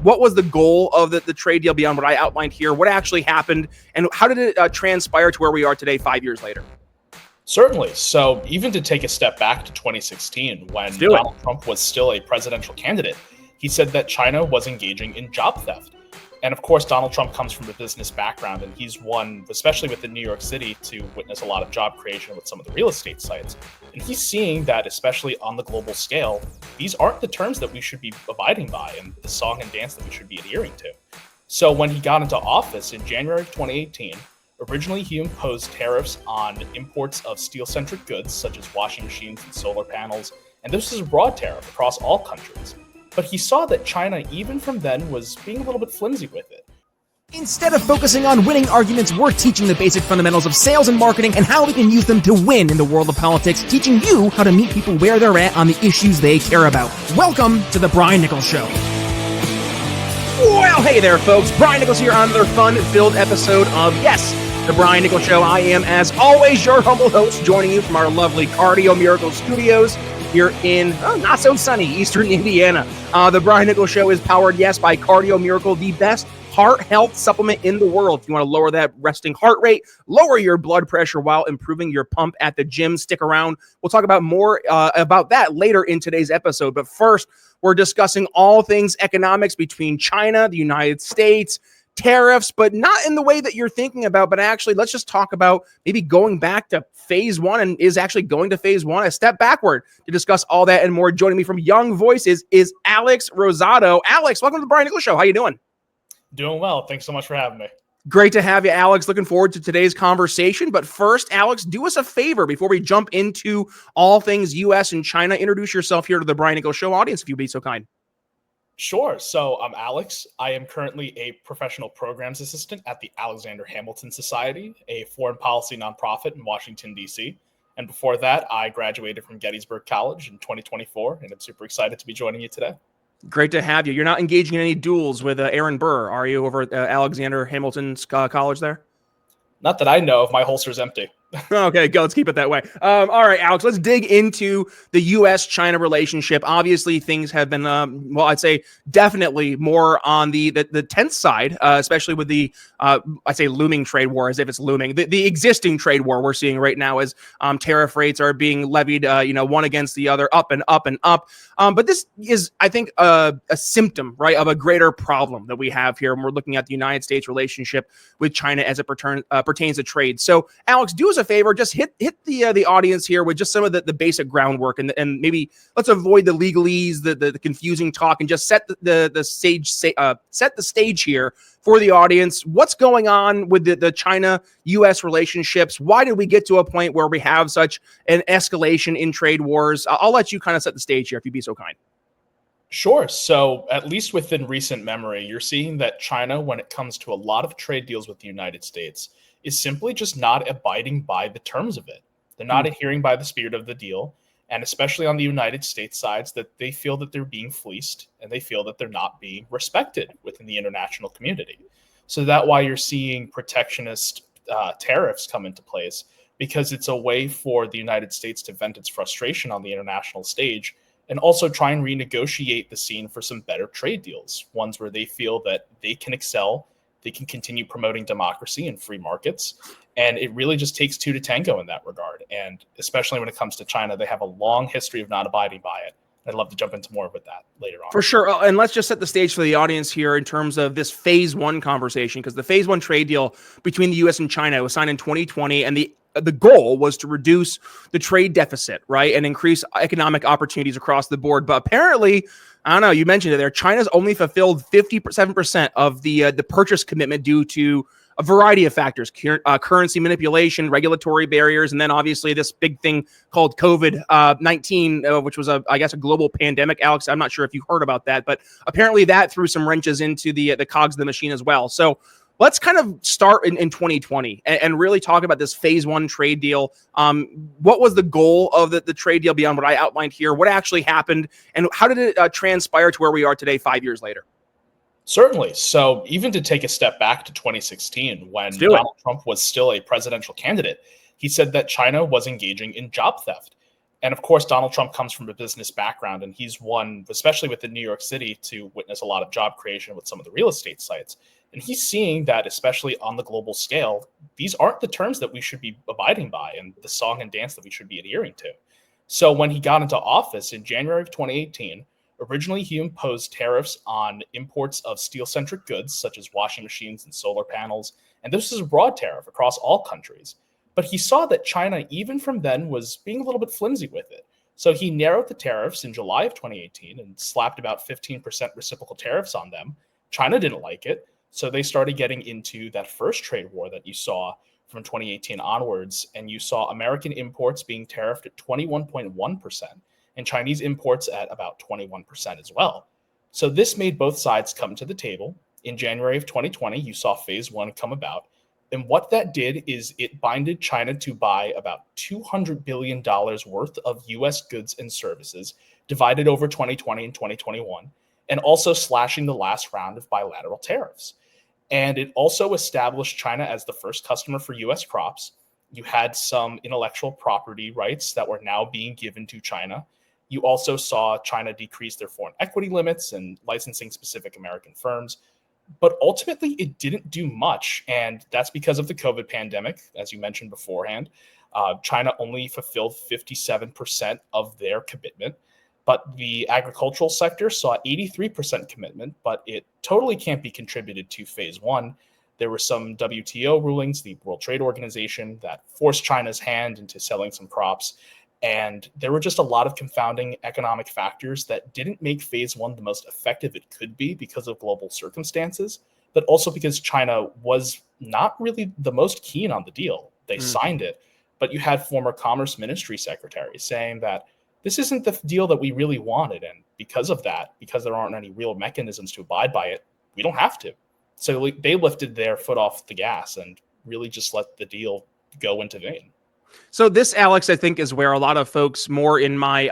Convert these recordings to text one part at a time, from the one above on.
what was the goal of the trade deal beyond what I outlined here? What actually happened, and how did it transpire to where we are today 5 years later? Certainly. So even to take a step back to 2016, when Donald Trump was still a presidential candidate, he said that China was engaging in job theft. And of course, Donald Trump comes from a business background, and he's one, especially within New York City, to witness a lot of job creation with some of the real estate sites. And he's seeing that, especially on the global scale, these aren't the terms that we should be abiding by and the song and dance that we should be adhering to. So when he got into office in January of 2018, originally he imposed tariffs on imports of steel-centric goods, such as washing machines and solar panels, and this was a broad tariff across all countries. But he saw that China, even from then, was being a little bit flimsy with it. Instead of focusing on winning arguments, we're teaching the basic fundamentals of sales and marketing and how we can use them to win in the world of politics, teaching you how to meet people where they're at on the issues they care about. Welcome to The Brian Nichols Show. Well, hey there, folks. Brian Nichols here on another fun-filled episode of, yes, The Brian Nichols Show. I am, as always, your humble host, joining you from our lovely Cardio Miracle Studios here in not so sunny Eastern Indiana. The Brian Nichols Show is powered, yes, by Cardio Miracle, the best heart health supplement in the world. If you want to lower that resting heart rate, lower your blood pressure while improving your pump at the gym, stick around. We'll talk about more about that later in today's episode. But first, we're discussing all things economics between China, the United States, tariffs, but not in the way that you're thinking about, but actually let's just talk about maybe going back to phase one, and is actually going to phase one, a step backward. To discuss all that and more, joining me from Young Voices is Alex Rosado. Alex, welcome to the Brian Nichols Show. How you doing? Doing well. Thanks so much for having me. Great to have you, Alex. Looking forward to today's conversation. But first, Alex, do us a favor before we jump into all things U.S. and China. Introduce yourself here to the Brian Nichols Show audience, if you'd be so kind. Sure. So I'm Alex. I am currently a professional programs assistant at the Alexander Hamilton Society, a foreign policy nonprofit in Washington, D.C. And before that, I graduated from Gettysburg College in 2024, and I'm super excited to be joining you today. Great to have you. You're not engaging in any duels with Aaron Burr, are you, over at Alexander Hamilton's college there? Not that I know of. My holster's empty. Okay, go. Let's keep it that way. All right, Alex, let's dig into the U.S.-China relationship. Obviously, things have been, well, I'd say definitely more on the tense side, especially with the, I'd say, looming trade war, as if it's looming. The existing trade war we're seeing right now as tariff rates are being levied, one against the other, up and up and up. But this is, I think, a symptom, right, of a greater problem that we have here when we're looking at the United States relationship with China as it pertains to trade. So, Alex, do us a favor, just hit the audience here with just some of the basic groundwork, and maybe let's avoid the legalese, the confusing talk, and just set the stage here for the audience. What's going on with the China-U.S. relationships? Why did we get to a point where we have such an escalation in trade wars? I'll let you kind of set the stage here, if you'd be so kind. Sure. So at least within recent memory, you're seeing that China, when it comes to a lot of trade deals with the United States, is simply just not abiding by the terms of it. They're not adhering by the spirit of the deal. And especially on the United States sides, that they feel that they're being fleeced and they feel that they're not being respected within the international community. So that's why you're seeing protectionist tariffs come into place, because it's a way for the United States to vent its frustration on the international stage and also try and renegotiate the scene for some better trade deals, ones where they feel that they can excel, they can continue promoting democracy and free markets. And it really just takes two to tango in that regard. And especially when it comes to China, they have a long history of not abiding by it. I'd love to jump into more with that later on. For sure. And let's just set the stage for the audience here in terms of this phase one conversation, because the phase one trade deal between the U.S. and China was signed in 2020, and the goal was to reduce the trade deficit, right, and increase economic opportunities across the board. But apparently, I don't know, you mentioned it there, China's only fulfilled 57% of the purchase commitment due to a variety of factors, currency manipulation, regulatory barriers, and then obviously this big thing called COVID-19, which was, I guess, a global pandemic. Alex, I'm not sure if you heard about that, but apparently that threw some wrenches into the cogs of the machine as well. So let's kind of start in 2020 and really talk about this phase one trade deal. What was the goal of the trade deal beyond what I outlined here? What actually happened, and how did it transpire to where we are today 5 years later? Certainly. So even to take a step back to 2016, when Donald Trump was still a presidential candidate, he said that China was engaging in job theft. And of course, Donald Trump comes from a business background, and he's one, especially within New York City, to witness a lot of job creation with some of the real estate sites. And he's seeing that, especially on the global scale, these aren't the terms that we should be abiding by and the song and dance that we should be adhering to. So when he got into office in January of 2018, originally he imposed tariffs on imports of steel-centric goods, such as washing machines and solar panels. And this is a broad tariff across all countries. But he saw that China, even from then, was being a little bit flimsy with it. So he narrowed the tariffs in July of 2018 and slapped about 15% reciprocal tariffs on them. China didn't like it. So they started getting into that first trade war that you saw from 2018 onwards. And you saw American imports being tariffed at 21.1% and Chinese imports at about 21% as well. So this made both sides come to the table. In January of 2020, you saw phase one come about. And what that did is it binded China to buy about $200 billion worth of US goods and services divided over 2020 and 2021, and also slashing the last round of bilateral tariffs. And it also established China as the first customer for US crops. You had some intellectual property rights that were now being given to China. You also saw China decrease their foreign equity limits and licensing specific American firms. But ultimately, it didn't do much. And that's because of the COVID pandemic, as you mentioned beforehand. China only fulfilled 57% of their commitment. But the agricultural sector saw 83% commitment, but it totally can't be contributed to phase one. There were some WTO rulings, the World Trade Organization, that forced China's hand into selling some crops. And there were just a lot of confounding economic factors that didn't make phase one the most effective it could be because of global circumstances, but also because China was not really the most keen on the deal. They signed it, but you had former Commerce Ministry secretaries saying that this isn't the deal that we really wanted. And because of that, because there aren't any real mechanisms to abide by it, we don't have to. So they lifted their foot off the gas and really just let the deal go into vain. So this, Alex, I think is where a lot of folks more in my,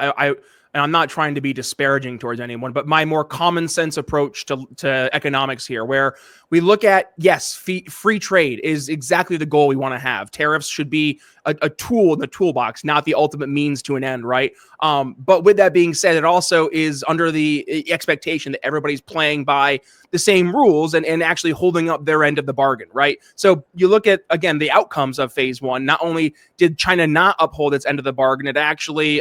and I'm not trying to be disparaging towards anyone, but my more common sense approach to economics here, where we look at, yes, free trade is exactly the goal we want to have. Tariffs should be a tool in the toolbox, not the ultimate means to an end, right? But with that being said, it also is under the expectation that everybody's playing by the same rules and actually holding up their end of the bargain, right? So you look at, again, the outcomes of phase one. Not only did China not uphold its end of the bargain, it actually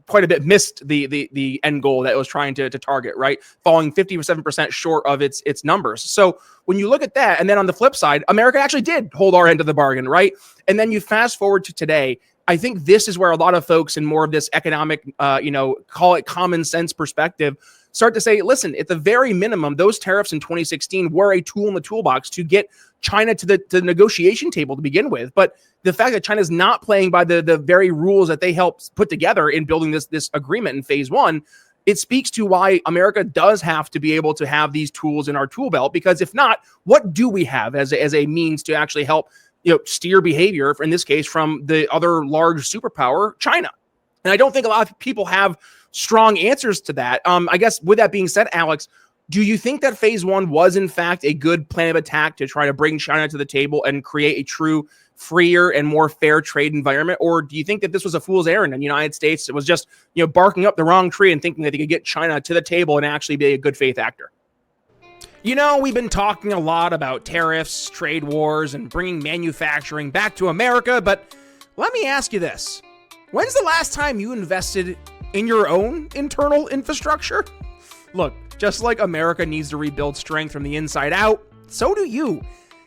quite a bit missed the end goal that it was trying to target, right? Falling 57% short of its numbers. So when you look at that, and then on the flip side, America actually did hold our end of the bargain, right? And then you fast forward to today, I think this is where a lot of folks in more of this economic, call it common sense perspective, start to say, listen, at the very minimum, those tariffs in 2016 were a tool in the toolbox to get China to the negotiation table to begin with. But the fact that China's not playing by the very rules that they helped put together in building this agreement in phase one, it speaks to why America does have to be able to have these tools in our tool belt. Because if not, what do we have as a means to actually help steer behavior, in this case, from the other large superpower, China? And I don't think a lot of people have strong answers to that. I guess with that being said, Alex, do you think that phase one was in fact a good plan of attack to try to bring China to the table and create a true freer and more fair trade environment? Or do you think that this was a fool's errand and the United States was just, barking up the wrong tree and thinking that they could get China to the table and actually be a good faith actor? We've been talking a lot about tariffs, trade wars, and bringing manufacturing back to America, but let me ask you this. When's the last time you invested in your own internal infrastructure? Look, just like America needs to rebuild strength from the inside out, so do you.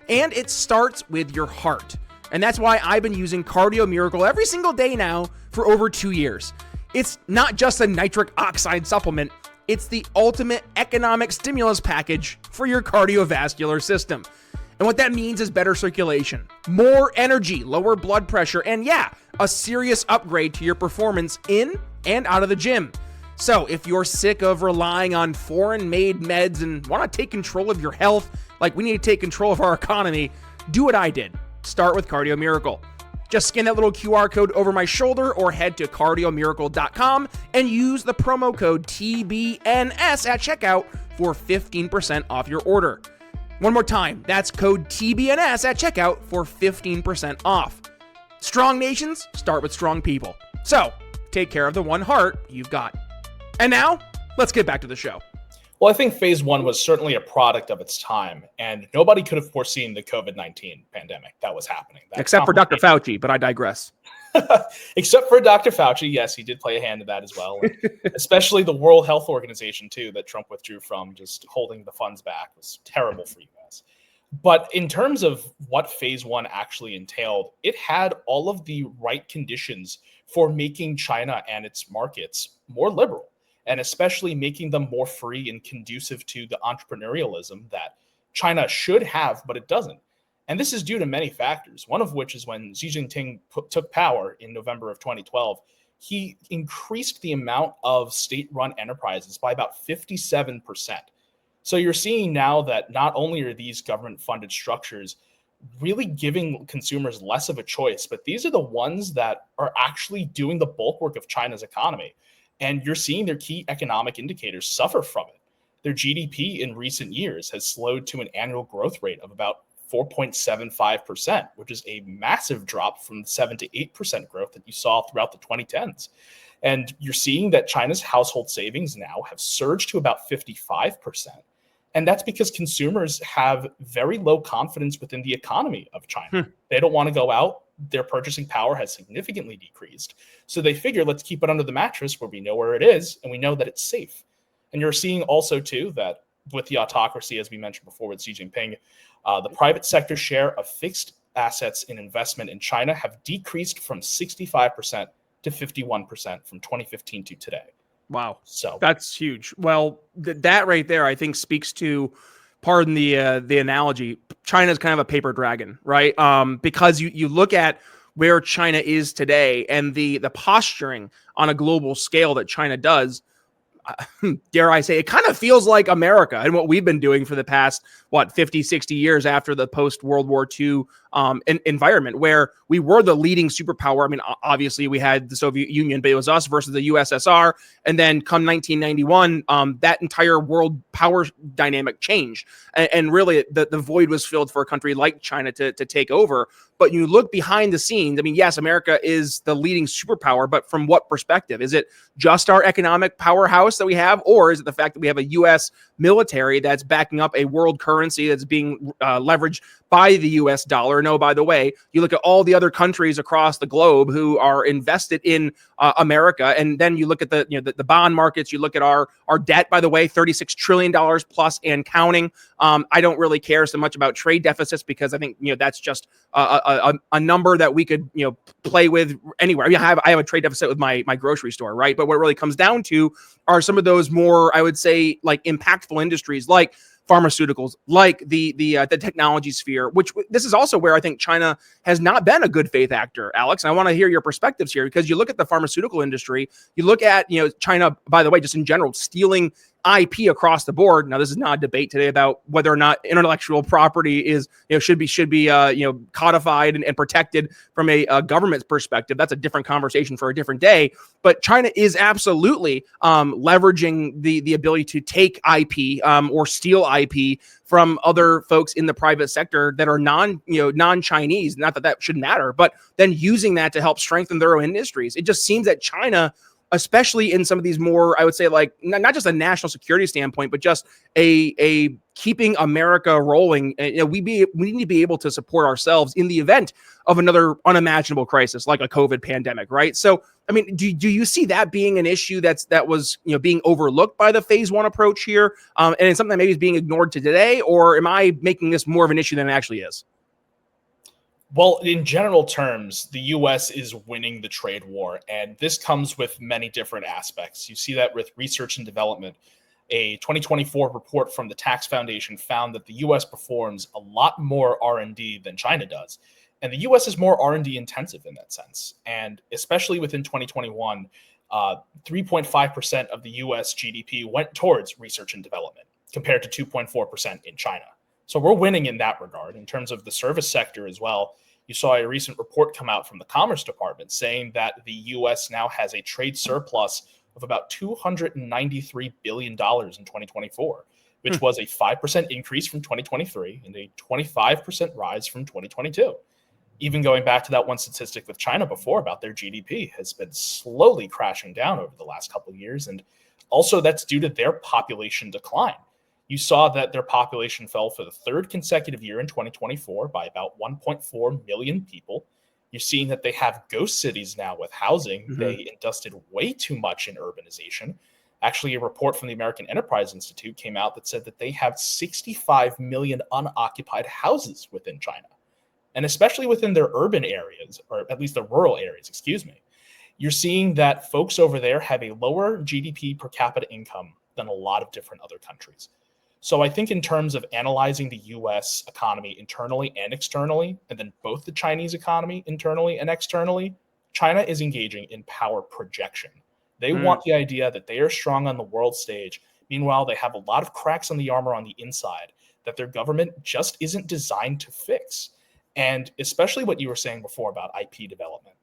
And it starts with your heart. And that's why I've been using Cardio Miracle every single day now for over 2 years. It's not just a nitric oxide supplement. It's the ultimate economic stimulus package for your cardiovascular system. And what that means is better circulation, more energy, lower blood pressure, and yeah, a serious upgrade to your performance in and out of the gym. So if you're sick of relying on foreign-made meds and want to take control of your health, like we need to take control of our economy, do what I did. Start with Cardio Miracle. Just scan that little QR code over my shoulder or head to cardiomiracle.com and use the promo code TBNS at checkout for 15% off your order. One more time, that's code TBNS at checkout for 15% off. Strong nations start with strong people. So, take care of the one heart you've got. And now, let's get back to the show. Well, I think phase one was certainly a product of its time, and nobody could have foreseen the COVID-19 pandemic that was happening. Except for Dr. Fauci, but I digress. Except for Dr. Fauci, yes, he did play a hand in that as well. Especially the World Health Organization, too, that Trump withdrew from, just holding the funds back was terrible for you guys. But in terms of what phase one actually entailed, it had all of the right conditions for making China and its markets more liberal, and especially making them more free and conducive to the entrepreneurialism that China should have, but it doesn't. And this is due to many factors, one of which is when Xi Jinping took power in November of 2012, he increased the amount of state-run enterprises by about 57%. So you're seeing now that not only are these government-funded structures really giving consumers less of a choice, but these are the ones that are actually doing the bulk work of China's economy. And you're seeing their key economic indicators suffer from it. Their GDP in recent years has slowed to an annual growth rate of about 4.75%, which is a massive drop from the 7 to 8% growth that you saw throughout the 2010s. And you're seeing that China's household savings now have surged to about 55%. And that's because consumers have very low confidence within the economy of China. They don't want to go out. Their purchasing power has significantly decreased. So they figure, let's keep it under the mattress where we know where it is and we know that it's safe. And you're seeing also, too, that with the autocracy, as we mentioned before with Xi Jinping, the private sector share of fixed assets in investment in China have decreased from 65% to 51% from 2015 to today. Wow. So that's huge. Well, that right there, I think speaks to, pardon the analogy, China's kind of a paper dragon, right? Because you look at where China is today and the posturing on a global scale that China does, dare I say, it kind of feels like America and what we've been doing for the past, 50, 60 years after the post-World War II environment, where we were the leading superpower. I mean, obviously we had the Soviet Union, but it was us versus the USSR. And then come 1991, that entire world power dynamic changed. And really the void was filled for a country like China to take over. But you look behind the scenes, I mean, yes, America is the leading superpower, but from what perspective? Is it just our economic powerhouse that we have, or is it the fact that we have a U.S. military that's backing up a world currency that's being leveraged by the U.S. dollar? No, by the way, you look at all the other countries across the globe who are invested in America, and then you look at the bond markets. You look at our debt, by the way, $36 trillion plus and counting. I don't really care so much about trade deficits because I think that's just a number that we could play with anywhere. I mean, I have a trade deficit with my grocery store, right? But what it really comes down to are some of those more, I would say, like impactful industries like pharmaceuticals, like the technology sphere, which this is also where I think China has not been a good faith actor, Alex. And I want to hear your perspectives here, because you look at the pharmaceutical industry, you look at, China, by the way, just in general, stealing IP across the board. Now, this is not a debate today about whether or not intellectual property is, should be codified and protected from a government's perspective. That's a different conversation for a different day. But China is absolutely leveraging the ability to take IP or steal IP from other folks in the private sector that are non-Chinese. Not that that should matter, but then using that to help strengthen their own industries. It just seems that China, especially in some of these more, I would say, like not just a national security standpoint, but just a keeping America rolling. We need to be able to support ourselves in the event of another unimaginable crisis like a COVID pandemic, right? So, I mean, do you see that being an issue that was being overlooked by the phase one approach here, and it's something that maybe is being ignored to today, or am I making this more of an issue than it actually is? Well, in general terms, the U.S. is winning the trade war, and this comes with many different aspects. You see that with research and development. A 2024 report from the Tax Foundation found that the U.S. performs a lot more R&D than China does, and the U.S. is more R&D intensive in that sense. And especially within 2021, 3.5% of the U.S. GDP went towards research and development, compared to 2.4% in China. So we're winning in that regard. In terms of the service sector as well, you saw a recent report come out from the Commerce Department saying that the U.S. now has a trade surplus of about $293 billion in 2024, which was a 5% increase from 2023 and a 25% rise from 2022. Even going back to that one statistic with China before about their GDP has been slowly crashing down over the last couple of years. And also that's due to their population decline. You saw that their population fell for the third consecutive year in 2024 by about 1.4 million people. You're seeing that they have ghost cities now with housing. Mm-hmm. They invested way too much in urbanization. Actually, a report from the American Enterprise Institute came out that said that they have 65 million unoccupied houses within China. And especially within their urban areas, or at least the rural areas, you're seeing that folks over there have a lower GDP per capita income than a lot of different other countries. So I think in terms of analyzing the US economy internally and externally, and then both the Chinese economy internally and externally, China is engaging in power projection. They want the idea that they are strong on the world stage. Meanwhile, they have a lot of cracks on the armor on the inside that their government just isn't designed to fix. And especially what you were saying before about IP development,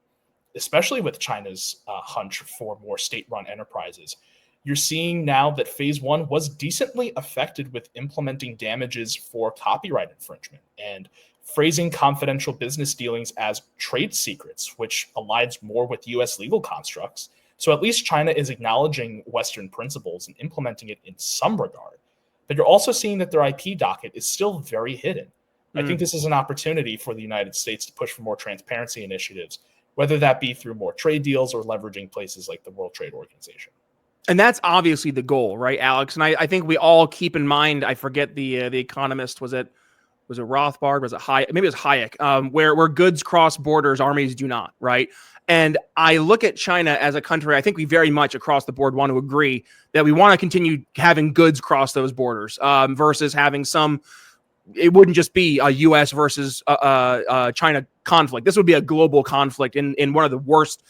especially with China's hunch for more state-run enterprises, you're seeing now that phase one was decently affected with implementing damages for copyright infringement and phrasing confidential business dealings as trade secrets, which aligns more with US legal constructs. So at least China is acknowledging Western principles and implementing it in some regard. But you're also seeing that their IP docket is still very hidden. I think this is an opportunity for the United States to push for more transparency initiatives, whether that be through more trade deals or leveraging places like the World Trade Organization. And that's obviously the goal, right, Alex? And I think we all keep in mind, I forget the economist, was it Rothbard? Was it Hayek? Maybe it was Hayek, where goods cross borders, armies do not, right? And I look at China as a country, I think we very much across the board want to agree that we want to continue having goods cross those borders versus having some. It wouldn't just be a U.S. versus China conflict. This would be a global conflict in one of the worst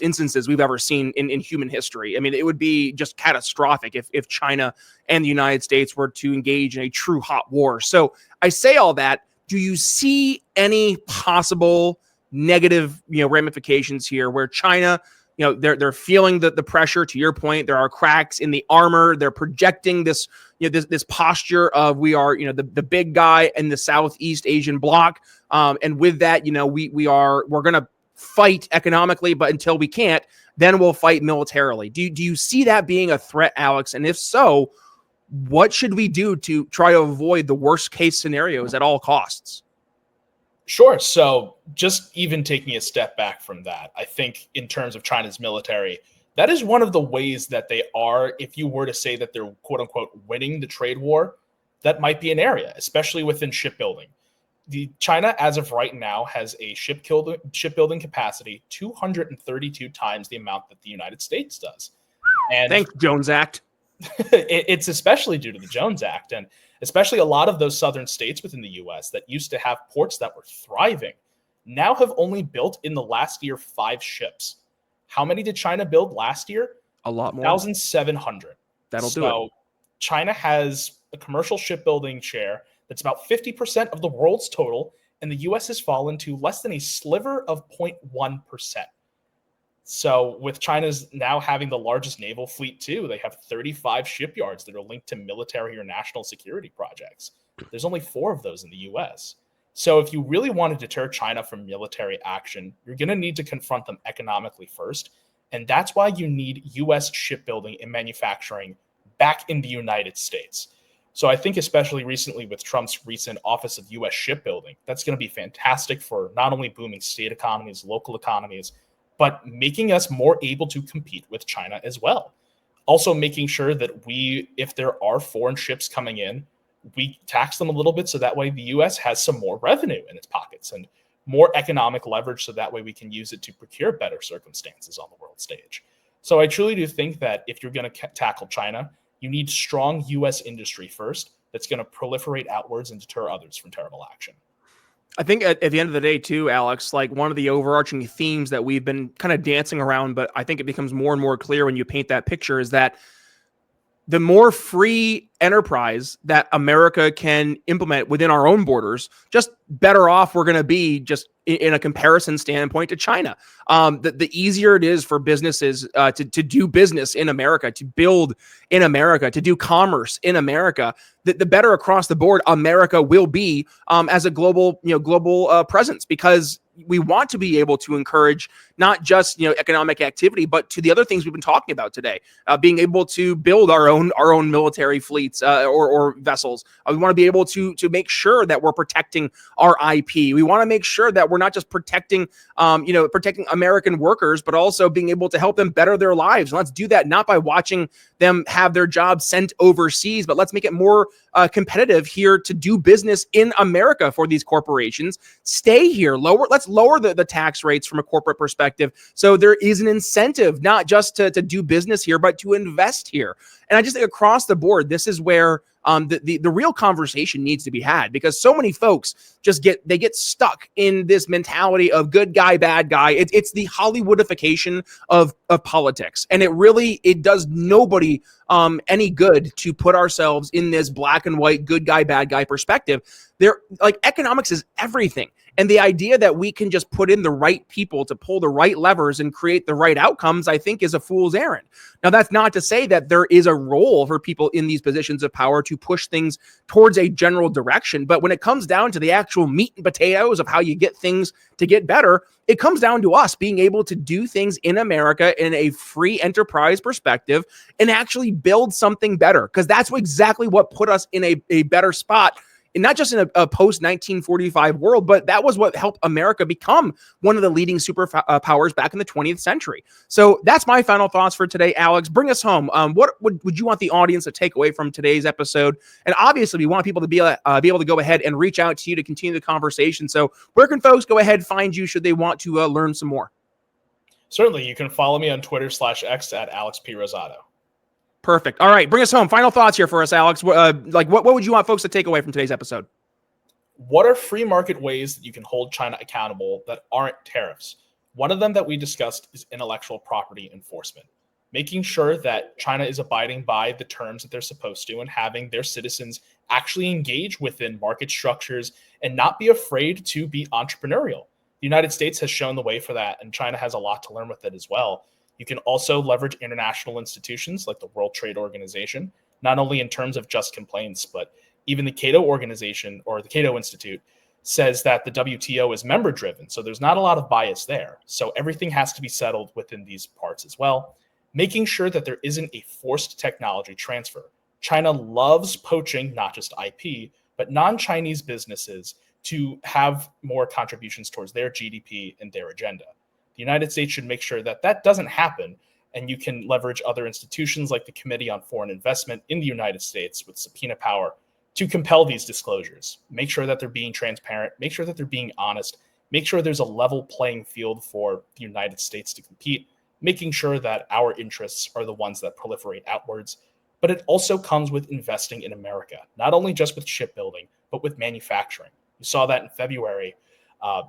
instances we've ever seen in human history. I mean, it would be just catastrophic if China and the United States were to engage in a true hot war. So I say all that. Do you see any possible negative, ramifications here where China, they're feeling the pressure? To your point, there are cracks in the armor. They're projecting this, this posture of we are, the big guy in the Southeast Asian bloc. And with that, we're going to fight economically, but until we can't, then we'll fight militarily. Do you see that being a threat, Alex? And if so, what should we do to try to avoid the worst case scenarios at all costs? Sure. So just even taking a step back from that, I think in terms of China's military, that is one of the ways that they are, if you were to say that they're quote unquote winning the trade war, that might be an area, especially within shipbuilding. China, as of right now, has a shipbuilding capacity 232 times the amount that the United States does. And thanks, Jones Act. It's especially due to the Jones Act, and especially a lot of those southern states within the U.S. that used to have ports that were thriving now have only built in the last year 5 ships. How many did China build last year? A lot more. 1,700. That'll do it. China has a commercial shipbuilding share that's about 50% of the world's total, and the U.S. has fallen to less than a sliver of 0.1%. So with China's now having the largest naval fleet too, they have 35 shipyards that are linked to military or national security projects. There's only 4 of those in the U.S. So if you really want to deter China from military action, you're going to need to confront them economically first. And that's why you need U.S. shipbuilding and manufacturing back in the United States. So I think especially recently with Trump's recent Office of U.S. Shipbuilding, that's going to be fantastic for not only booming state economies, local economies, but making us more able to compete with China as well. Also making sure that if there are foreign ships coming in, we tax them a little bit so that way the U.S. has some more revenue in its pockets and more economic leverage so that way we can use it to procure better circumstances on the world stage. So I truly do think that if you're going to tackle China, you need strong U.S. industry first that's going to proliferate outwards and deter others from terrible action. I think at the end of the day, too, Alex, like one of the overarching themes that we've been kind of dancing around, but I think it becomes more and more clear when you paint that picture, is that the more free enterprise that America can implement within our own borders, just better off we're going to be just in a comparison standpoint to China. The easier it is for businesses to do business in America, to build in America, to do commerce in America, the better across the board America will be as a global presence, because we want to be able to encourage not just economic activity, but to the other things we've been talking about today, being able to build our own military fleets or vessels. We want to be able to make sure that we're protecting our IP. We want to make sure that we're not just protecting American workers, but also being able to help them better their lives. And let's do that not by watching them have their jobs sent overseas, but let's make it more competitive here to do business in America for these corporations. Stay here, let's lower the tax rates from a corporate perspective, so there is an incentive not just to do business here, but to invest here. And I just think across the board, this is where the real conversation needs to be had, because so many folks get stuck in this mentality of good guy, bad guy. It's the Hollywoodification of politics, and it does nobody any good to put ourselves in this black and white good guy, bad guy perspective. Economics is everything. And the idea that we can just put in the right people to pull the right levers and create the right outcomes, I think, is a fool's errand. Now, that's not to say that there is a role for people in these positions of power to push things towards a general direction. But when it comes down to the actual meat and potatoes of how you get things to get better, it comes down to us being able to do things in America in a free enterprise perspective and actually build something better, because that's exactly what put us in a better spot. And not just in a post-1945 world, but that was what helped America become one of the leading superpowers back in the 20th century. So that's my final thoughts for today, Alex. Bring us home. What would you want the audience to take away from today's episode? And obviously, we want people to be able to go ahead and reach out to you to continue the conversation. So where can folks go ahead and find you should they want to learn some more? Certainly, you can follow me on Twitter/X at Alex P. Rosado. Perfect. All right, bring us home. Final thoughts here for us, Alex. What would you want folks to take away from today's episode? What are free market ways that you can hold China accountable that aren't tariffs? One of them that we discussed is intellectual property enforcement, making sure that China is abiding by the terms that they're supposed to and having their citizens actually engage within market structures and not be afraid to be entrepreneurial. The United States has shown the way for that, and China has a lot to learn with it as well. You can also leverage international institutions like the World Trade Organization, not only in terms of just complaints, but even the Cato Organization or the Cato Institute says that the WTO is member-driven, so there's not a lot of bias there. So everything has to be settled within these parts as well, making sure that there isn't a forced technology transfer. China loves poaching not just IP, but non-Chinese businesses to have more contributions towards their GDP and their agenda. The United States should make sure that that doesn't happen, and you can leverage other institutions like the Committee on Foreign Investment in the United States with subpoena power to compel these disclosures. Make sure that they're being transparent, make sure that they're being honest, make sure there's a level playing field for the United States to compete, making sure that our interests are the ones that proliferate outwards. But it also comes with investing in America, not only just with shipbuilding, but with manufacturing. You saw that in February.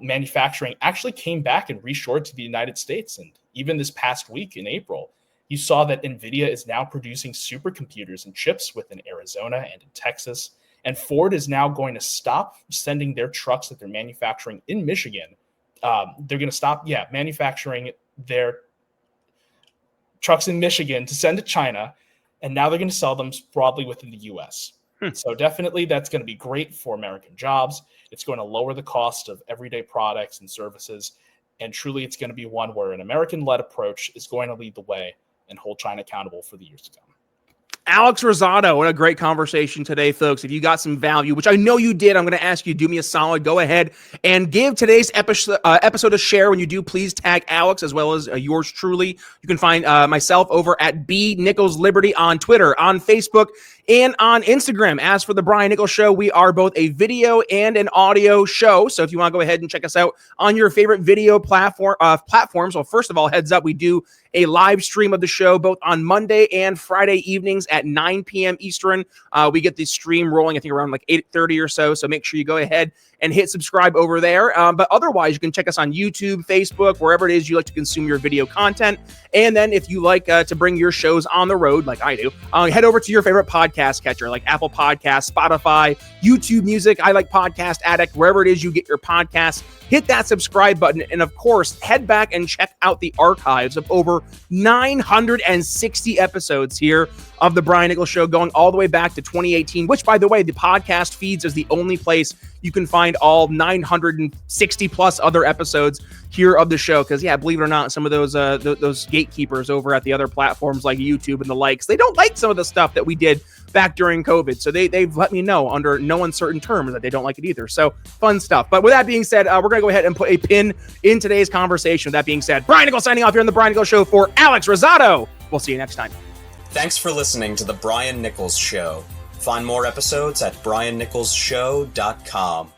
Manufacturing actually came back and reshored to the United States. And even this past week in April, you saw that NVIDIA is now producing supercomputers and chips within Arizona and in Texas. And Ford is now going to stop sending their trucks that they're manufacturing in Michigan. They're going to stop, manufacturing their trucks in Michigan to send to China. And now they're going to sell them broadly within the U.S. So definitely that's going to be great for American jobs. It's going to lower the cost of everyday products and services. And truly, it's going to be one where an American-led approach is going to lead the way and hold China accountable for the years to come. Alex Rosado, what a great conversation today, folks. If you got some value, which I know you did, I'm going to ask you to do me a solid. Go ahead and give today's episode a share. When you do, please tag Alex as well as yours truly. You can find myself over at B Nichols Liberty on Twitter, on Facebook, and on Instagram. As for the Brian Nichols Show, we are both a video and an audio show. So if you want to go ahead and check us out on your favorite video platforms, well, first of all, heads up, we do a live stream of the show both on Monday and Friday evenings at 9 p.m. Eastern. We get the stream rolling, I think, around like 8:30 or so. So make sure you go ahead and hit subscribe over there. But otherwise, you can check us on YouTube, Facebook, wherever it is you like to consume your video content. And then if you like to bring your shows on the road, like I do, head over to your favorite podcast catcher, like Apple Podcasts, Spotify, YouTube Music, I Like Podcast Addict, wherever it is you get your podcasts. Hit that subscribe button. And of course, head back and check out the archives of over 960 episodes here of the Brian Nichols Show, going all the way back to 2018, which, by the way, the podcast feeds is the only place you can find all 960 plus other episodes here of the show. Because, yeah, believe it or not, some of those gatekeepers over at the other platforms like YouTube and the likes, they don't like some of the stuff that we did back during COVID. So they've let me know under no uncertain terms that they don't like it either. So fun stuff. But with that being said, we're going to go ahead and put a pin in today's conversation. With that being said, Brian Nichols signing off here on the Brian Nichols Show for Alex Rosado. We'll see you next time. Thanks for listening to The Brian Nichols Show. Find more episodes at briannicholsshow.com.